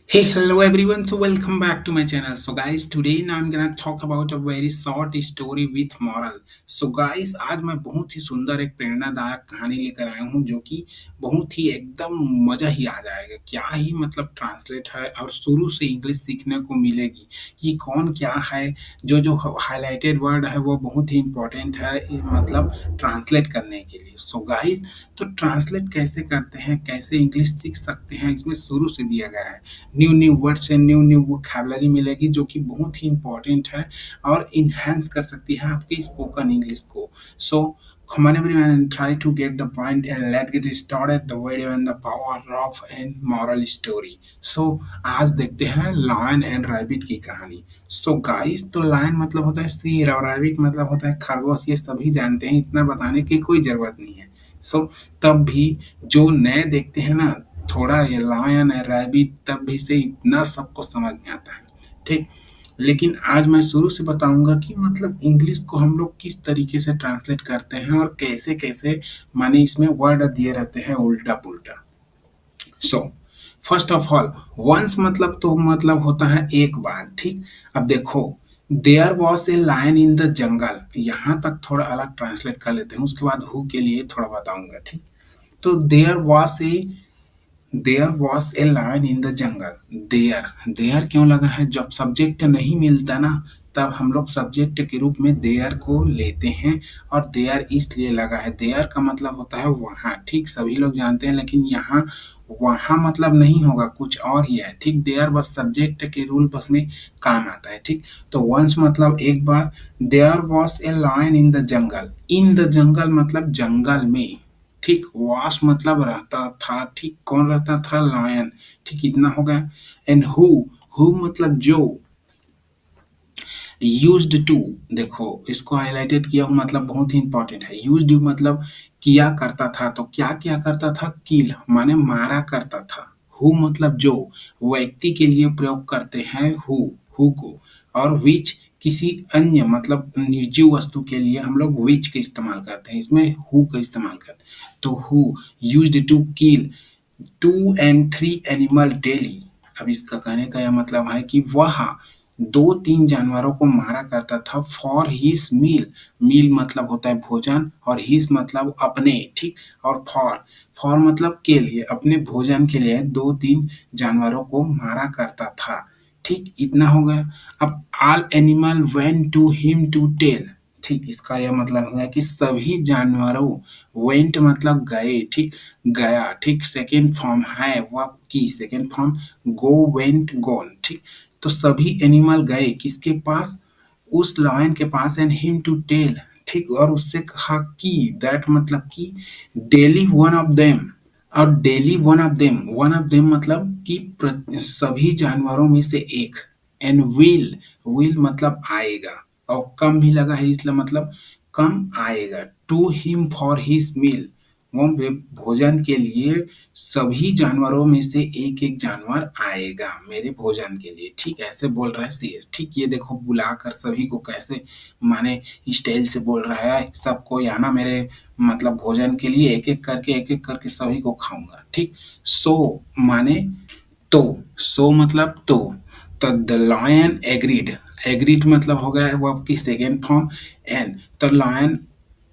Hey, hello everyone. So welcome back to my channel. So guys, today now I'm gonna talk about a very short story with moral. So guys, आज मैं बहुत ही सुंदर एक प्रेरणादायक कहानी लेकर आया हूँ जो कि बहुत ही एकदम मजा ही आ जाएगा। क्या ही मतलब ट्रांसलेट है और शुरू से इंग्लिश सीखने को मिलेगी कि कौन क्या है। जो जो हाईलाइटेड वर्ड है वो बहुत ही इंपॉर्टेंट है मतलब ट्रांसलेट करने के लिए। सो गाइस, तो ट्रांसलेट कैसे करते हैं, कैसे इंग्लिश सीख सकते हैं, इसमें शुरू से दिया गया है। New new words and new new vocabulary मिलेगी जो कि बहुत ही इंपॉर्टेंट है और इन्हांस कर सकती है आपकी स्पोकन इंग्लिश को। सो come on everyone and try to get the point and let's get started the video and the power of and moral story. So आज देखते हैं लायन एंड रैबिट की कहानी। सो गाइस, तो लायन मतलब होता है शेर और रैबिट मतलब होता है खरगोश। ये सभी जानते हैं, इतना बताने की कोई जरूरत नहीं है। सो तब भी जो नए देखते हैं ना, थोड़ा ये लायन है रैबिट तब भी से इतना सबको समझ में आता है। ठीक, लेकिन आज मैं शुरू से बताऊंगा कि मतलब इंग्लिश को हम लोग किस तरीके से ट्रांसलेट करते हैं और कैसे कैसे माने इसमें वर्ड दिए रहते हैं उल्टा पुल्टा। So first of all, once मतलब तो मतलब होता है एक बार। ठीक, अब देखो, there was a lion in the jungle, यहाँ तक थोड़ा अलग ट्रांसलेट कर लेते हैं, उसके बाद हु के लिए थोड़ा बताऊंगा। ठीक, तो there was a lion in the jungle. There there क्यों लगा है? जब सब्जेक्ट नहीं मिलता ना, तब हम लोग सब्जेक्ट के रूप में देयर को लेते हैं और देयर इसलिए लगा है। देयर का मतलब होता है वहाँ। ठीक, सभी लोग जानते हैं, लेकिन यहाँ वहाँ मतलब नहीं होगा, कुछ और ही है। ठीक, देयर बस सब्जेक्ट के रूल बस में काम आता है। ठीक, तो वंस मतलब एक बार, there was a lion in the jungle. In the jungle मतलब जंगल में। ठीक, वास मतलब रहता था। ठीक, कौन रहता था? लायन। ठीक, इतना हो गया। एंड हु मतलब जो। यूज्ड टू, देखो इसको हाईलाइटेड किया हूँ, मतलब बहुत ही इंपॉर्टेंट है। यूज्ड टू मतलब किया करता था। तो क्या क्या करता था? किल माने मारा करता था। हु मतलब जो, व्यक्ति के लिए प्रयोग करते हैं हु को। और विच किसी अन्य मतलब निजी वस्तु के लिए हम लोग विच का इस्तेमाल करते हैं, इसमें हु का इस्तेमाल करते हैं। तो who used to kill 2 and 3 animal daily. अब इसका कहने का यह मतलब है कि वह 2-3 जानवरों को मारा करता था फॉर हिज मील। मील मतलब होता है भोजन और हिज मतलब अपने। ठीक, और फॉर फॉर मतलब के लिए, अपने भोजन के लिए 2-3 जानवरों को मारा करता था। ठीक, इतना हो गया। अब all animal went to him to tell. ठीक, इसका यह मतलब है कि सभी जानवरों, वेंट मतलब गए। ठीक, गया। ठीक, सेकेंड फॉर्म है वह की second form, go went gone. ठीक, तो सभी एनिमल गए किसके पास? उस लायन के पास एंड हिम टू टेल। ठीक, और उससे कहा कि, दैट मतलब कि डेली वन ऑफ देम। और डेली वन ऑफ देम मतलब कि सभी जानवरों में से एक। एंड विल मतलब आएगा, और कम भी लगा है इसलिए मतलब कम आएगा। To him for his meal, वो भोजन के लिए सभी जानवरों में से एक एक जानवर आएगा मेरे भोजन के लिए। ठीक, ऐसे बोल रहा है शेर। ठीक, ये देखो बुलाकर सभी को कैसे माने स्टाइल से बोल रहा है, सबको आना मेरे मतलब भोजन के लिए, एक एक करके सभी को खाऊंगा। ठीक, सो माने तो, सो मतलब तो द लायन एग्रीड। एग्रीड मतलब हो गया वो आपकी सेकेंड फॉर्म। एंड तो लायन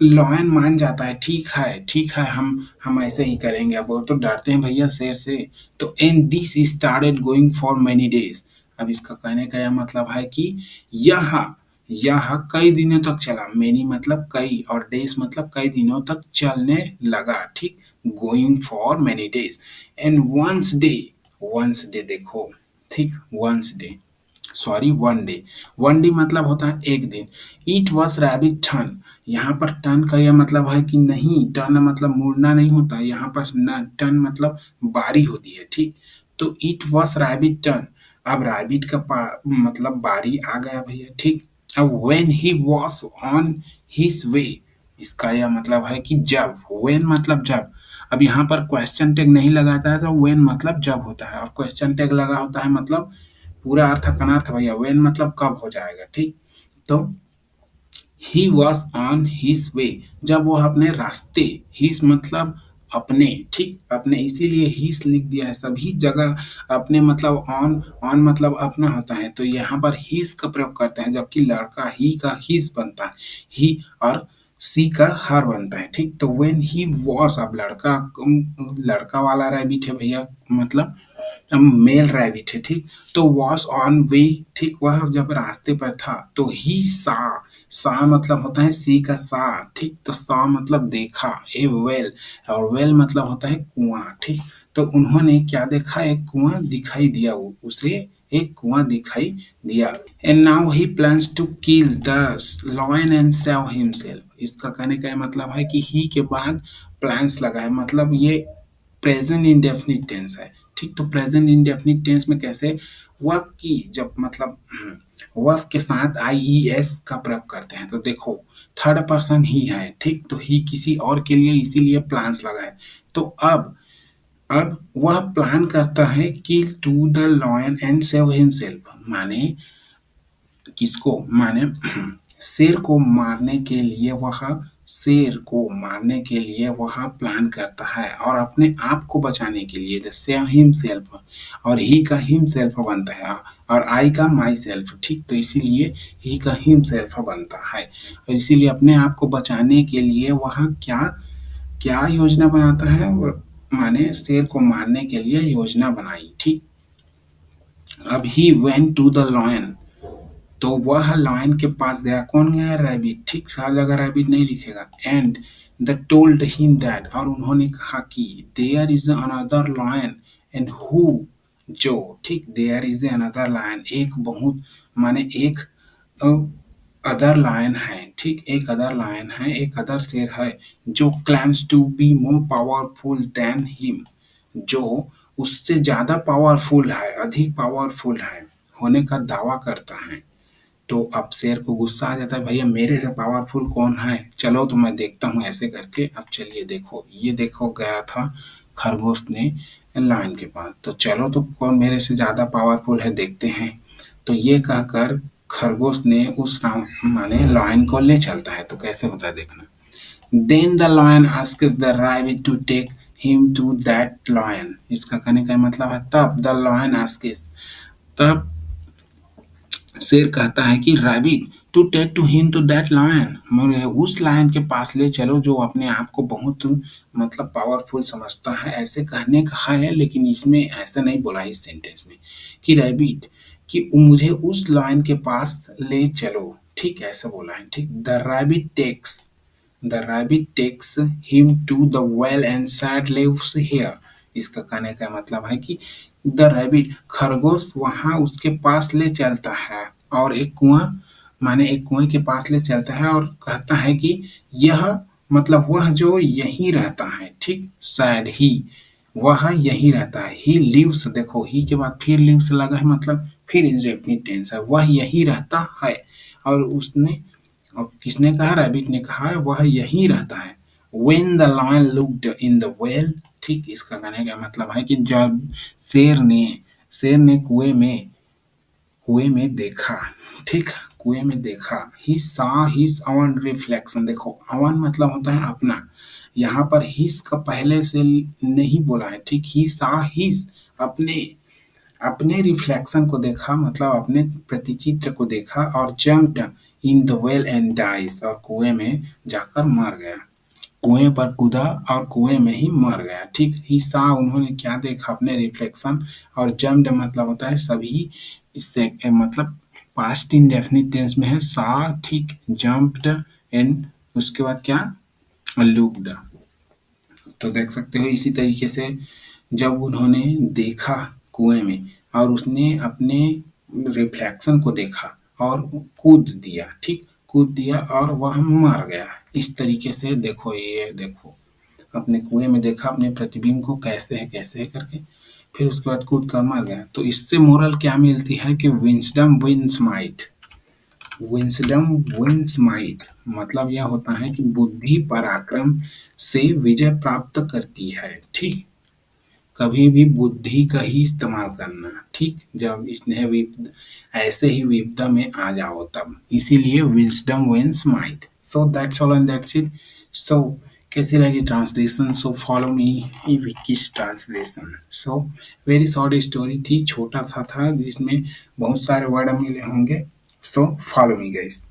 लायन मान जाता है। ठीक है, हम ऐसे ही करेंगे। अब वो तो डरते हैं भैया शेर से। तो and this started going for many days. अब इसका कहने का यह मतलब है कि यह यह कई दिनों तक चला। मेनी मतलब कई और डेज मतलब कई दिनों तक चलने लगा। ठीक, going for many days. And once day देखो। ठीक, once day, sorry one day. One day मतलब होता है एक दिन। It was rabbit turn. यहाँ पर टर्न का यह मतलब है कि नहीं, टर्न मतलब मुड़ना नहीं होता, यहाँ पर न टर्न मतलब बारी होती है। ठीक, तो इट वॉज रैबिट टर्न। अब रैबिट का मतलब बारी आ गया भैया। ठीक, अब when he was on his way, इसका यह मतलब है कि जब। व्हेन मतलब जब। अब यहाँ पर क्वेश्चन टैग नहीं लगाता है तो व्हेन मतलब जब होता है, और क्वेश्चन टैग लगा होता है मतलब पूरा अर्थ अनर्थ भैया। व्हेन मतलब कब हो जाएगा। ठीक, तो he was on his way, जब वो अपने रास्ते, हिज मतलब अपने, ठीक अपने, इसीलिए हीस लिख दिया है सभी जगह। अपने मतलब ऑन, ऑन मतलब अपना होता है, तो यहाँ पर हीस का प्रयोग करते हैं, जबकि लड़का ही का हीस बनता है, ही, और सी का हर बनता है, ठीक। तो व्हेन ही वॉस, अब लड़का, लड़का वाला रैबिट है भैया, मतलब मेल रैबिट है, ठीक। तो वॉस ऑन वे, ठीक, वह जब रास्ते पर था तो ही सा मतलब होता है सी का सा, ठीक। तो सा मतलब देखा, ए वेल, और वेल मतलब होता है कुआं, ठीक। तो उन्होंने क्या देखा, एक कुआं दिखाई दिया, उसे एक कुआं दिखाई दिया। And now he plans to kill the lion and save himself. इसका कहने का मतलब है कि ही के बाद प्लान्स लगा है, मतलब ये प्रेजेंट इंडेफिनिट टेंस है, ठीक। तो प्रेजेंट इंडेफिनिट टेंस में कैसे, वर्ब की जब मतलब वर्ब के साथ आईईएस का प्रयोग करते हैं, तो देखो थर्ड पर्सन ही है, ठीक। तो ही किसी और के लिए, इसीलिए प्लान्स लगा है। तो अब वह प्लान करता है कि to the lion and save himself, माने किसको, माने शेर को मारने के लिए वह, शेर को मारने के लिए वह प्लान करता है, और अपने आप को बचाने के लिए द सेव हिमसेल्फ, और ही का हिमसेल्फ बनता है, और आई का माई सेल्फ, ठीक। तो इसीलिए ही का हिमसेल्फ बनता है, और इसीलिए अपने आप को बचाने के लिए वह क्या क्या योजना बनाता है, माने शेर को मारने के लिए योजना बनाई, ठीक। अब he went to the lion, तो वह लॉयन के पास गया, कौन गया, रैबिट, ठीक। हर जगह रैबिट नहीं लिखेगा। And the told him that, और उन्होंने कहा कि there is another lion and who, जो, ठीक, देयर इज अनदर लॉयन, एक बहुत, माने एक अदर लायन है, ठीक। एक अदर लायन है, एक अदर शेर है, जो claims to be more powerful than him, जो उससे ज्यादा पावरफुल है, अधिक पावरफुल है होने का दावा करता है। तो अब शेर को गुस्सा आ जाता है, भैया मेरे से पावरफुल कौन है, चलो तो मैं देखता हूँ, ऐसे करके। अब चलिए देखो, ये देखो गया था खरगोश ने लायन के पास, तो चलो तो कौन मेरे से ज्यादा पावरफुल है देखते हैं। तो ये कहकर खरगोश ने उस माने लायन को ले चलता है, तो कैसे होता है देखना। Then the lion asks the rabbit to take him to that lion, इसका कहने का मतलब है तब द लायन आस्क्स, तब शेर कहता है कि rabbit to take to him to that lion, मुझे उस लायन के पास ले चलो जो अपने आप को बहुत मतलब पावरफुल समझता है, ऐसे कहने का है, लेकिन इसमें ऐसा नहीं बोला इस सेंटेंस में कि रैबिट, कि मुझे उस लायन के पास ले चलो, ठीक, ऐसा बोला है, ठीक। The rabbit takes him to the well and said lives here, इसका कहने का मतलब है कि द रैबिट, खरगोश वहां उसके पास ले चलता है, और एक कुआं, माने एक कुएं के पास ले चलता है, और कहता है कि यह, मतलब वह जो यहीं रहता है, ठीक। सैड ही, वह यहीं रहता है, ही लिव्स, देखो ही के बाद फिर लिव्स लगा है, मतलब फिर इंडेफिनिट टेंस है, वह यहीं रहता है। और उसने, और किसने कहा, रैबिट ने कहा वह यहीं रहता है। When the lion looked in the well, ठीक, इसका कहने का मतलब है कि जब शेर ने कुएं में देखा, ठीक, कुएं में देखा, he saw his own reflection, देखो own मतलब होता है अपना, यहाँ पर his का पहले से नहीं बोला है, ठीक। he saw his, अपने अपने रिफ्लेक्शन को देखा, मतलब अपने प्रतिचित्र को देखा, और jumped in the well and dice, और कुएं में जाकर मर गया, कुएं पर कूदा और कुएं में ही मर गया, ठीक। ही सा, उन्होंने क्या देखा, अपने रिफ्लेक्शन, और जम्प्ड मतलब होता है सभी, इससे मतलब पास्ट इंडेफिनिट टेंस में है सा, ठीक, जम्प्ड एंड उसके बाद क्या, लुक्ड। तो देख सकते हो इसी तरीके से जब उन्होंने देखा कुएं में, और उसने अपने रिफ्लेक्शन को देखा और कूद दिया, ठीक, कूद दिया और वह मर गया। इस तरीके से देखो, ये देखो अपने कुएं में देखा अपने प्रतिबिंब को, कैसे है करके, फिर उसके बाद कूद कर मर गया। तो इससे मोरल क्या मिलती है कि विंसडम विंस माइट, विंसडम विंस माइट, मतलब यह होता है कि बुद्धि पराक्रम से विजय प्राप्त करती है, ठीक। कभी भी बुद्धि का ही इस्तेमाल करना, ठीक, जब स्नेह ऐसे ही विपदा में आ जाओ तब, इसीलिए wisdom wins might. So that's all and that's it. So कैसी लगी translation? So follow me Vicky's translation. So very short story थी, छोटा सा था जिसमें बहुत सारे वर्ड मिले होंगे। सो फॉलो मी गाइस।